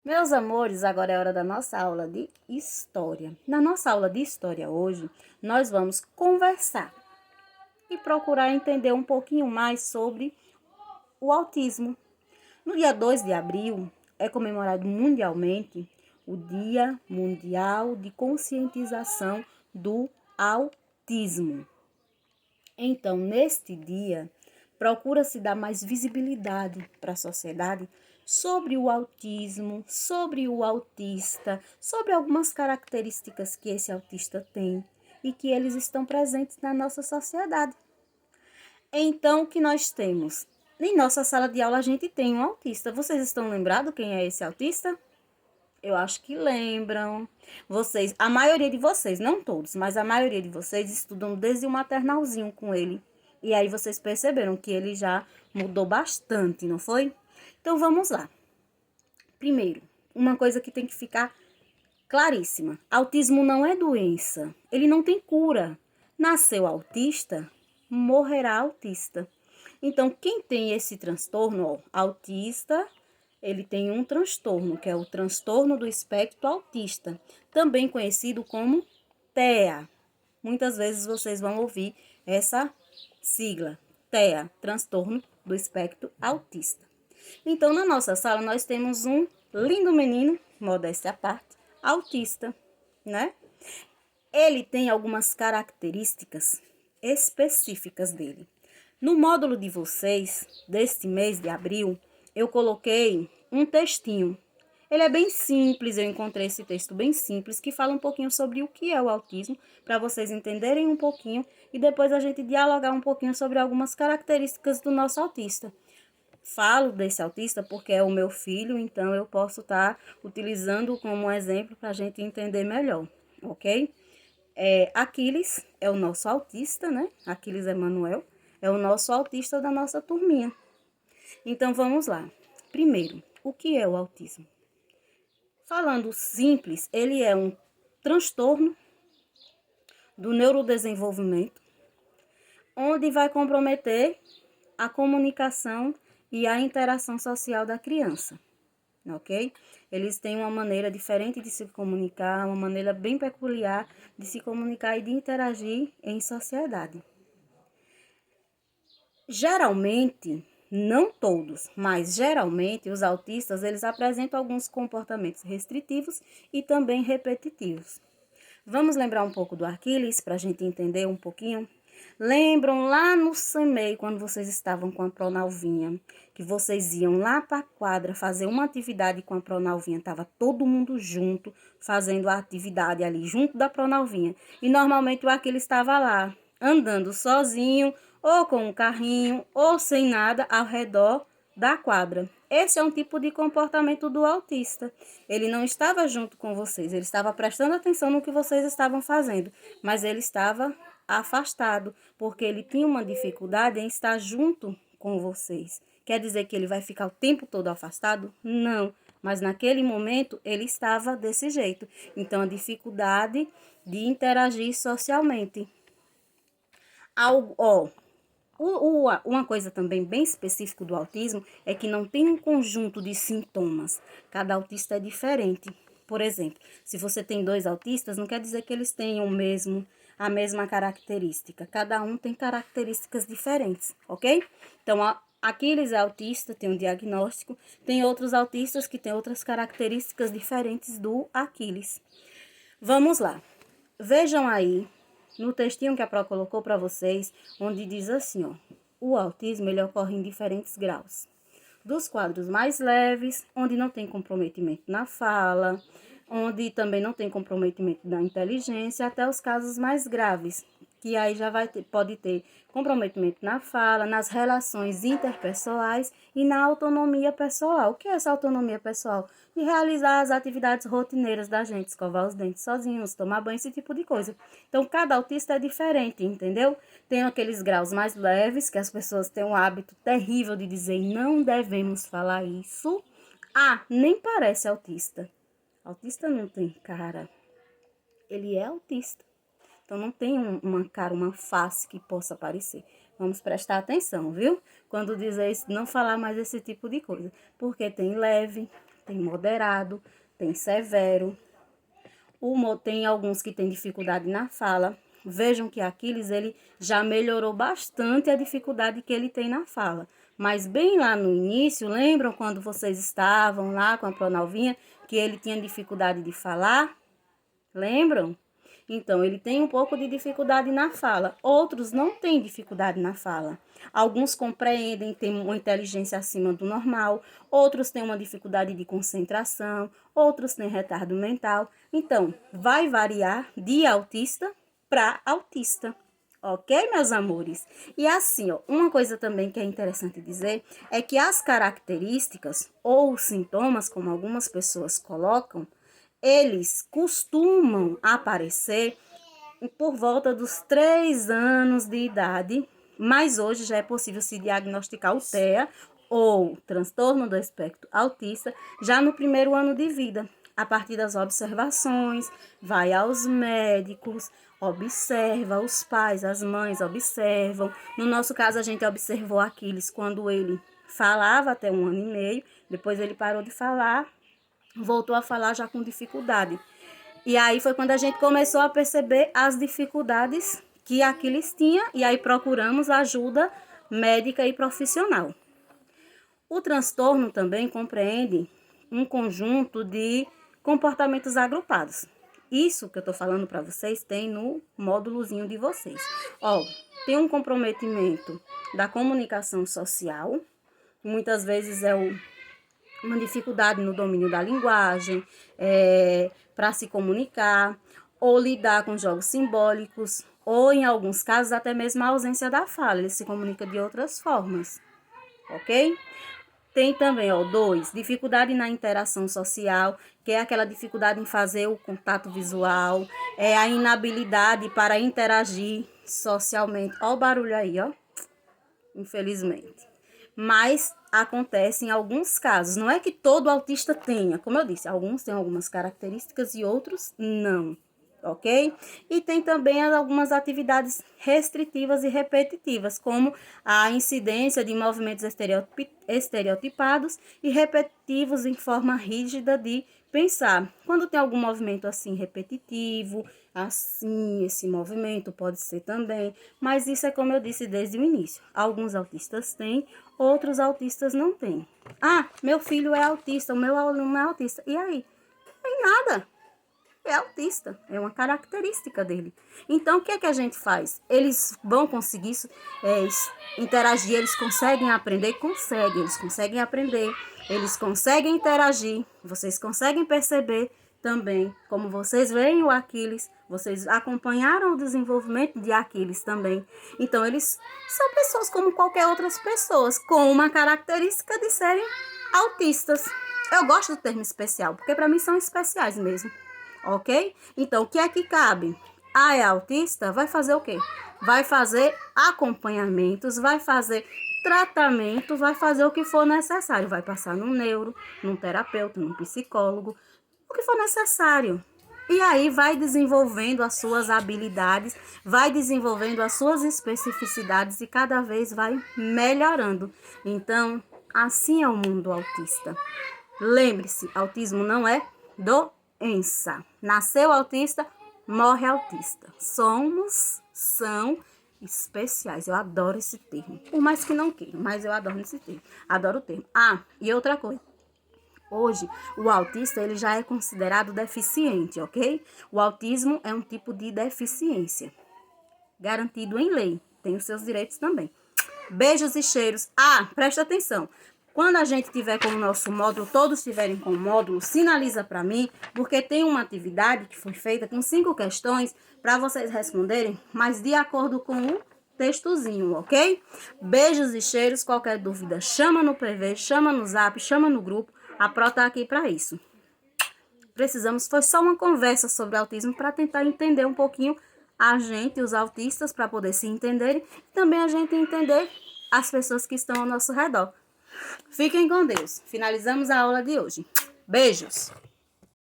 Meus amores, agora é hora da nossa aula de história. Na nossa aula de história hoje, nós vamos conversar e procurar entender um pouquinho mais sobre o autismo. No dia 2 de abril é comemorado mundialmente o Dia Mundial de Conscientização do Autismo. Então, neste dia, procura-se dar mais visibilidade para a sociedade sobre o autismo, sobre o autista, sobre algumas características que esse autista tem e que eles estão presentes na nossa sociedade. Então, o que nós temos? Em nossa sala de aula a gente tem um autista. Vocês estão lembrados quem é esse autista? Eu acho que lembram. Vocês, a maioria de vocês, não todos, mas a maioria de vocês estudam desde o maternalzinho com ele. E aí vocês perceberam que ele já mudou bastante, não foi? Então vamos lá. Primeiro, uma coisa que tem que ficar claríssima. Autismo não é doença. Ele não tem cura. Nasceu autista, morrerá autista. Então, quem tem esse transtorno, ó, autista, ele tem um transtorno, que é o transtorno do espectro autista, também conhecido como TEA. Muitas vezes vocês vão ouvir essa sigla, TEA, transtorno do espectro autista. Então, na nossa sala, nós temos um lindo menino, modéstia à parte, autista, né? Ele tem algumas características específicas dele. No módulo de vocês, deste mês de abril, eu coloquei um textinho. Ele é bem simples, eu encontrei esse texto bem simples, que fala um pouquinho sobre o que é o autismo, para vocês entenderem um pouquinho, e depois a gente dialogar um pouquinho sobre algumas características do nosso autista. Falo desse autista porque é o meu filho, então eu posso estar utilizando como exemplo para a gente entender melhor, ok? Aquiles é o nosso autista, né? Aquiles Emanuel é o nosso autista da nossa turminha. Então, vamos lá. Primeiro, o que é o autismo? Falando simples, ele é um transtorno do neurodesenvolvimento, onde vai comprometer a comunicação e a interação social da criança, ok? Eles têm uma maneira diferente de se comunicar, uma maneira bem peculiar de se comunicar e de interagir em sociedade. Geralmente, não todos, mas geralmente os autistas, eles apresentam alguns comportamentos restritivos e também repetitivos. Vamos lembrar um pouco do Aquiles para a gente entender um pouquinho? Lembram lá no CEMEI, quando vocês estavam com a Pronalvinha, que vocês iam lá para a quadra fazer uma atividade com a Pronalvinha, estava todo mundo junto, fazendo a atividade ali junto da Pronalvinha. E normalmente o Aquiles estava lá, andando sozinho, ou com um carrinho, ou sem nada ao redor da quadra. Esse é um tipo de comportamento do autista. Ele não estava junto com vocês, ele estava prestando atenção no que vocês estavam fazendo, mas ele estava afastado, porque ele tinha uma dificuldade em estar junto com vocês. Quer dizer que ele vai ficar o tempo todo afastado? Não, mas naquele momento ele estava desse jeito. Então, a dificuldade de interagir socialmente. Uma coisa também bem específica do autismo é que não tem um conjunto de sintomas. Cada autista é diferente. Por exemplo, se você tem 2 autistas, não quer dizer que eles tenham a mesma característica. Cada um tem características diferentes, ok? Então, Aquiles é autista, tem um diagnóstico. Tem outros autistas que têm outras características diferentes do Aquiles. Vamos lá. Vejam aí no textinho que a Pro colocou para vocês, onde diz assim, ó, o autismo ele ocorre em diferentes graus. Dos quadros mais leves, onde não tem comprometimento na fala, onde também não tem comprometimento da inteligência, até os casos mais graves, que aí já pode ter comprometimento na fala, nas relações interpessoais e na autonomia pessoal. O que é essa autonomia pessoal? De realizar as atividades rotineiras da gente, escovar os dentes sozinhos, tomar banho, esse tipo de coisa. Então, cada autista é diferente, entendeu? Tem aqueles graus mais leves, que as pessoas têm um hábito terrível de dizer, não devemos falar isso. Ah, nem parece autista. Autista não tem cara. Ele é autista. Então, não tem uma cara, uma face que possa aparecer. Vamos prestar atenção, viu? Quando dizer isso, não falar mais esse tipo de coisa. Porque tem leve, tem moderado, tem severo. Tem alguns que têm dificuldade na fala. Vejam que Aquiles, ele já melhorou bastante a dificuldade que ele tem na fala. Mas bem lá no início, lembram quando vocês estavam lá com a Pronalvinha, que ele tinha dificuldade de falar? Lembram? Então, ele tem um pouco de dificuldade na fala. Outros não têm dificuldade na fala. Alguns compreendem, têm uma inteligência acima do normal. Outros têm uma dificuldade de concentração. Outros têm retardo mental. Então, vai variar de autista para autista. Ok, meus amores? E assim, ó, uma coisa também que é interessante dizer é que as características ou sintomas, como algumas pessoas colocam, eles costumam aparecer por volta dos 3 anos de idade, mas hoje já é possível se diagnosticar o TEA ou transtorno do espectro autista já no primeiro ano de vida. A partir das observações, vai aos médicos, observa, os pais, as mães observam. No nosso caso, a gente observou Aquiles quando ele falava até 1 ano e meio, depois ele parou de falar, voltou a falar já com dificuldade. E aí foi quando a gente começou a perceber as dificuldades que Aquiles tinha, e aí procuramos ajuda médica e profissional. O transtorno também compreende um conjunto de comportamentos agrupados. Isso que eu estou falando para vocês tem no módulozinho de vocês. Ó, tem um comprometimento da comunicação social, muitas vezes é uma dificuldade no domínio da linguagem, para se comunicar, ou lidar com jogos simbólicos, ou em alguns casos até mesmo a ausência da fala, ele se comunica de outras formas, ok? Tem também, 2, dificuldade na interação social, que é aquela dificuldade em fazer o contato visual, a inabilidade para interagir socialmente. Ó o barulho aí, ó, infelizmente. Mas acontece em alguns casos. Não é que todo autista tenha, como eu disse, alguns têm algumas características e outros não, ok? E tem também algumas atividades restritivas e repetitivas, como a incidência de movimentos estereotipados e repetitivos em forma rígida de pensar. Quando tem algum movimento assim repetitivo, assim, esse movimento pode ser também, mas isso é como eu disse desde o início. Alguns autistas têm, outros autistas não têm. Ah, meu filho é autista, o meu aluno é autista. E aí? Não tem nada. É autista, é uma característica dele. Então, o que é que a gente faz? Eles vão conseguir interagir, eles conseguem aprender? Conseguem, eles conseguem aprender, eles conseguem interagir, vocês conseguem perceber também, como vocês veem o Aquiles, vocês acompanharam o desenvolvimento de Aquiles também. Então, eles são pessoas como qualquer outras pessoas, com uma característica de serem autistas. Eu gosto do termo especial, porque para mim são especiais mesmo. Ok? Então, o que é que cabe? É autista, vai fazer o quê? Vai fazer acompanhamentos, vai fazer tratamento, vai fazer o que for necessário. Vai passar num neuro, num terapeuta, num psicólogo, o que for necessário. E aí vai desenvolvendo as suas habilidades, vai desenvolvendo as suas especificidades e cada vez vai melhorando. Então, assim é o mundo autista. Lembre-se, autismo não é doença. Nasceu autista, morre autista. São especiais. Eu adoro esse termo. Por mais que não queira, mas eu adoro esse termo. Adoro o termo. E outra coisa. Hoje, o autista ele já é considerado deficiente, ok? O autismo é um tipo de deficiência. Garantido em lei. Tem os seus direitos também. Beijos e cheiros. Presta atenção. Quando a gente tiver com o nosso módulo, todos estiverem com o módulo, sinaliza para mim, porque tem uma atividade que foi feita com 5 questões para vocês responderem, mas de acordo com o textozinho, ok? Beijos e cheiros. Qualquer dúvida, chama no PV, chama no Zap, chama no grupo. A Pro tá aqui para isso. Foi só uma conversa sobre autismo para tentar entender um pouquinho a gente, os autistas, para poder se entenderem, e também a gente entender as pessoas que estão ao nosso redor. Fiquem com Deus. Finalizamos a aula de hoje. Beijos!